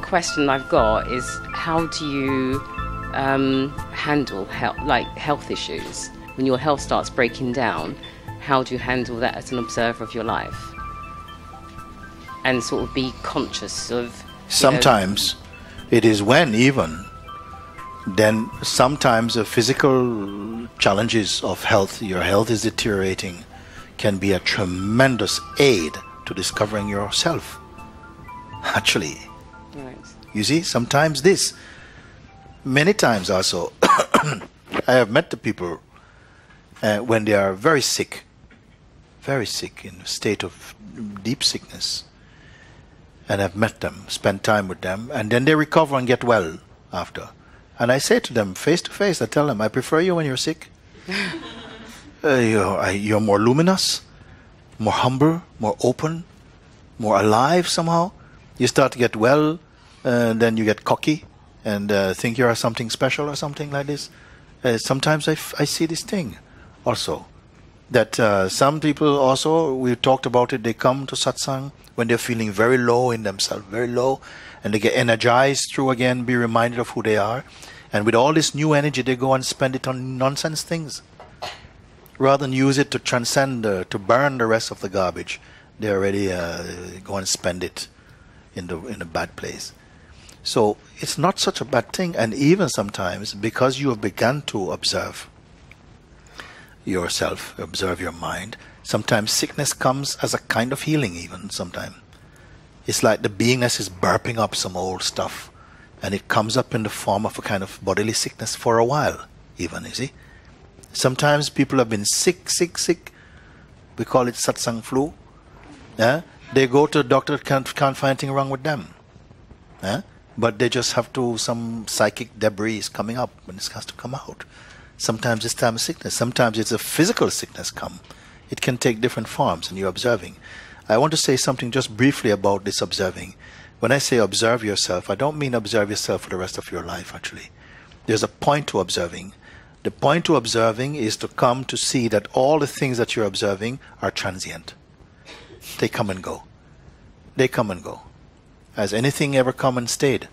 question I've got is, how do you handle health issues? When your health starts breaking down, how do you handle that as an observer of your life? And sort of be conscious of... Sometimes it is when even, then sometimes the physical challenges of health, your health is deteriorating, can be a tremendous aid to discovering yourself. Actually, Right. you see, sometimes this, many times also, I have met the people when they are very sick, in a state of deep sickness, and I've met them, spent time with them, and then they recover and get well after. And I say to them, face to face, I tell them, I prefer you when you're sick. You're more luminous, more humble, more open, more alive somehow. You start to get well, then you get cocky and think you're something special or something like this. Sometimes I see this thing also, that some people also, we talked about it, they come to satsang when they're feeling very low in themselves, very low, and they get energized through again, be reminded of who they are. And with all this new energy, they go and spend it on nonsense things. Rather than use it to transcend, to burn the rest of the garbage, they already go and spend it in a bad place. So it's not such a bad thing. And even sometimes, because you have begun to observe yourself, observe your mind, sometimes sickness comes as a kind of healing even sometimes. It's like the beingness is burping up some old stuff, and it comes up in the form of a kind of bodily sickness for a while even, you see. Sometimes people have been sick. We call it satsang flu. Yeah? They go to the doctor, can't find anything wrong with them. Yeah? But they just have some psychic debris is coming up and it has to come out. Sometimes it's time of sickness. Sometimes it's a physical sickness come. It can take different forms, and you're observing. I want to say something just briefly about this observing. When I say observe yourself, I don't mean observe yourself for the rest of your life, actually. There's a point to observing. The point to observing is to come to see that all the things that you're observing are transient. They come and go. They come and go. Has anything ever come and stayed?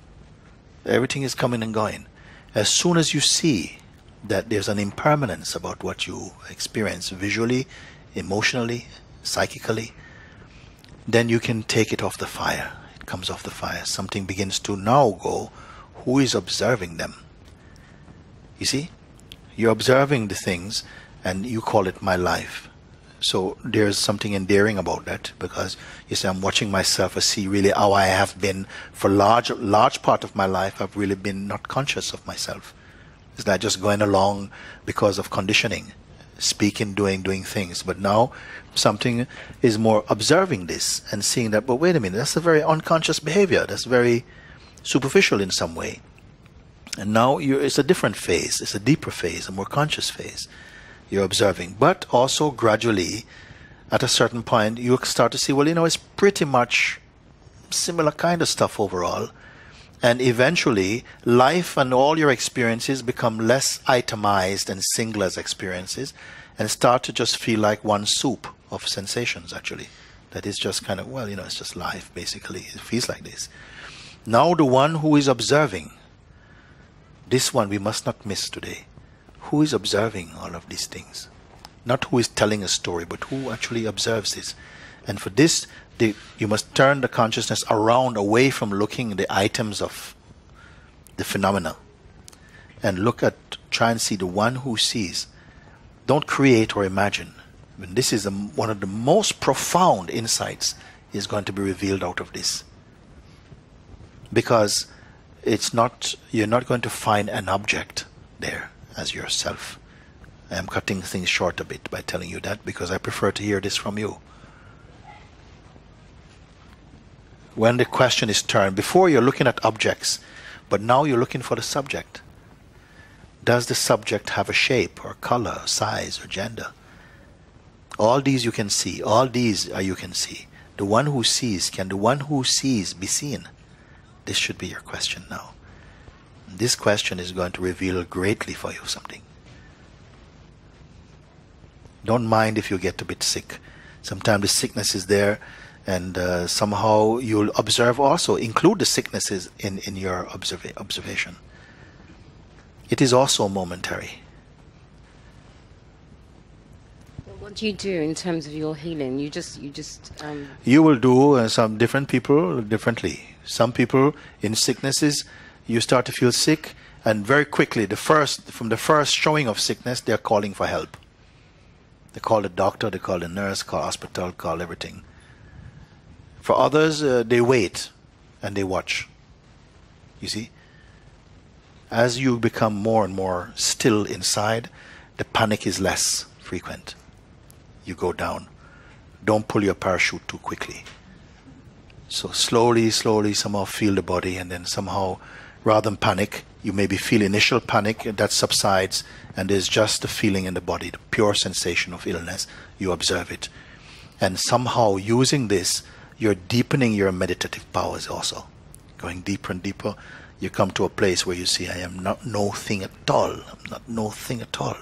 Everything is coming and going. As soon as you see that there's an impermanence about what you experience visually, emotionally, psychically, then you can take it off the fire. It comes off the fire. Something begins to now go. Who is observing them? You see? You're observing the things and you call it my life. So there's something endearing about that, because you say I'm watching myself. I see really how I have been for large part of my life. I've really been not conscious of myself. It's not just going along because of conditioning, speaking, doing things. But now something is more observing this and seeing that, but wait a minute, that's a very unconscious behavior. That's very superficial in some way. And now it's a different phase. It's a deeper phase, a more conscious phase. You're observing. But also gradually, at a certain point, you start to see, well, it's pretty much similar kind of stuff overall. And eventually, life and all your experiences become less itemized and single as experiences, and start to just feel like one soup of sensations, actually. That is just kind of, it's just life, basically. It feels like this. Now the one who is observing, this one we must not miss today. Who is observing all of these things? Not who is telling a story, but who actually observes this. And for this, you must turn the consciousness around, away from looking at the items of the phenomena, and try and see the one who sees. Don't create or imagine. This is one of the most profound insights is going to be revealed out of this. Because you're not going to find an object there as yourself. I am cutting things short a bit by telling you that, because I prefer to hear this from you. When the question is turned, before you're looking at objects, but now you're looking for the subject. Does the subject have a shape or color, size or gender? All these you can see. All these you can see. The one who sees, can the one who sees be seen? This should be your question now. This question is going to reveal greatly for you something. Don't mind if you get a bit sick. Sometimes the sickness is there, And somehow you'll observe also, include the sicknesses in your observation. It is also momentary. What do you do in terms of your healing? You will do some different people differently. Some people in sicknesses, you start to feel sick, and very quickly, from the first showing of sickness, they are calling for help. They call the doctor, they call the nurse, call hospital, call everything. For others, they wait and they watch. You see? As you become more and more still inside, the panic is less frequent. You go down. Don't pull your parachute too quickly. So slowly, somehow feel the body, and then somehow, rather than panic, you maybe feel initial panic that subsides, and there's just the feeling in the body, the pure sensation of illness. You observe it. And somehow using this, you're deepening your meditative powers also. Going deeper and deeper, you come to a place where you see, I am not no thing at all. I'm not no thing at all.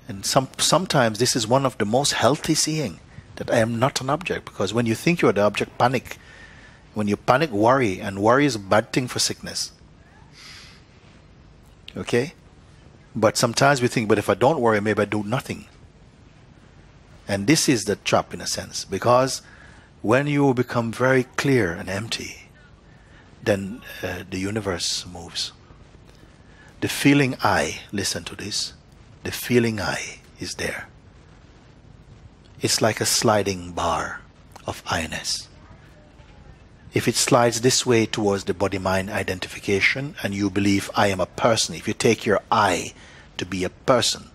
And sometimes this is one of the most healthy seeing, that I am not an object. Because when you think you're the object, panic. When you panic, worry. And worry is a bad thing for sickness. Okay? But sometimes we think, but if I don't worry, maybe I do nothing. And this is the trap in a sense. Because when you become very clear and empty, then the universe moves. The feeling I, listen to this, the feeling I is there. It's like a sliding bar of I-ness. If it slides this way towards the body-mind identification, and you believe I am a person, if you take your I to be a person,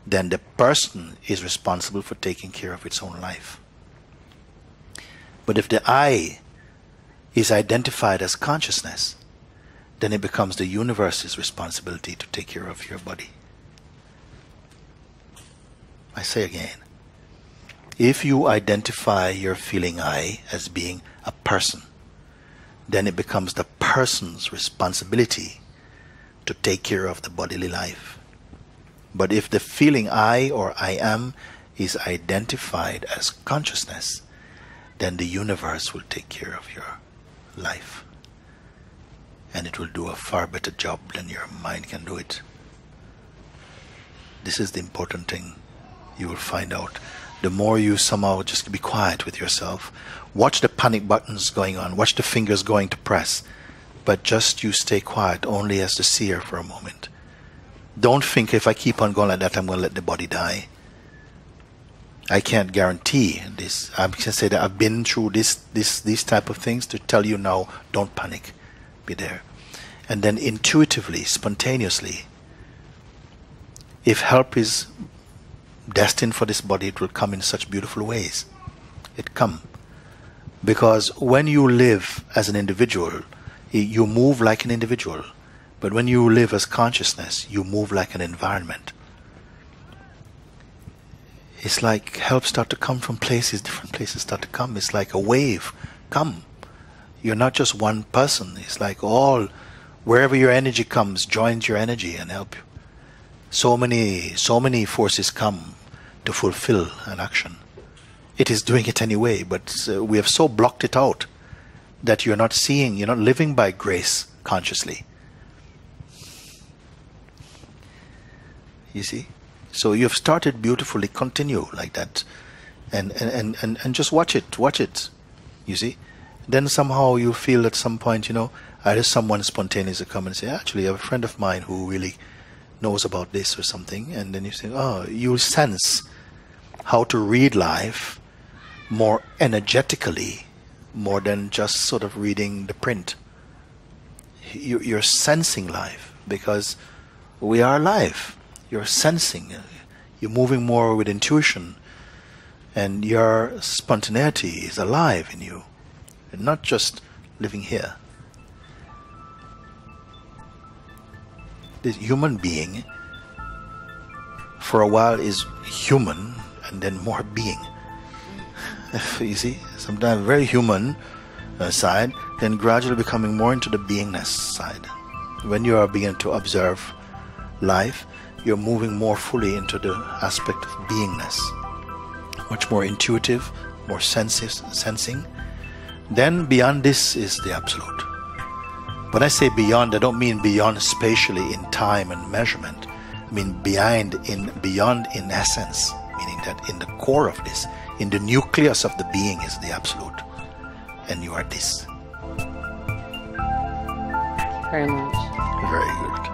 then the person is responsible for taking care of its own life. But if the I is identified as consciousness, then it becomes the universe's responsibility to take care of your body. I say again, if you identify your feeling I as being a person, then it becomes the person's responsibility to take care of the bodily life. But if the feeling I or I am is identified as consciousness, then the universe will take care of your life. And it will do a far better job than your mind can do it. This is the important thing. You will find out. The more you somehow just be quiet with yourself, watch the panic buttons going on, watch the fingers going to press, but just you stay quiet only as the seer for a moment. Don't think if I keep on going like that, I'm going to let the body die. I can't guarantee this. I can say that I've been through these type of things to tell you now, don't panic. Be there. And then intuitively, spontaneously, if help is destined for this body, it will come in such beautiful ways. It come. Because when you live as an individual, you move like an individual. But when you live as consciousness, you move like an environment. It's like help start to come from places, different places start to come. It's like a wave. Come. You're not just one person. It's like wherever your energy comes, joins your energy and help you. So many forces come to fulfill an action. It is doing it anyway, but we have so blocked it out that you're not seeing, you're not living by grace consciously. You see? So you have started beautifully, continue like that. And just watch it. You see? Then somehow you feel at some point, either someone spontaneously come and say, actually I have a friend of mine who really knows about this or something, and then you say, you'll sense how to read life more energetically, more than just sort of reading the print. You're sensing life, because we are alive. You're sensing, you're moving more with intuition, and your spontaneity is alive in you, and not just living here. This human being for a while is human and then more being. You see, sometimes very human side, then gradually becoming more into the beingness side. When you are beginning to observe life, you're moving more fully into the aspect of beingness. much more intuitive, more sensing. Then beyond this is the absolute. When I say beyond, I don't mean beyond spatially in time and measurement. I mean beyond in essence, meaning that in the core of this, in the nucleus of the being is the absolute. And you are this. Very much. Very good.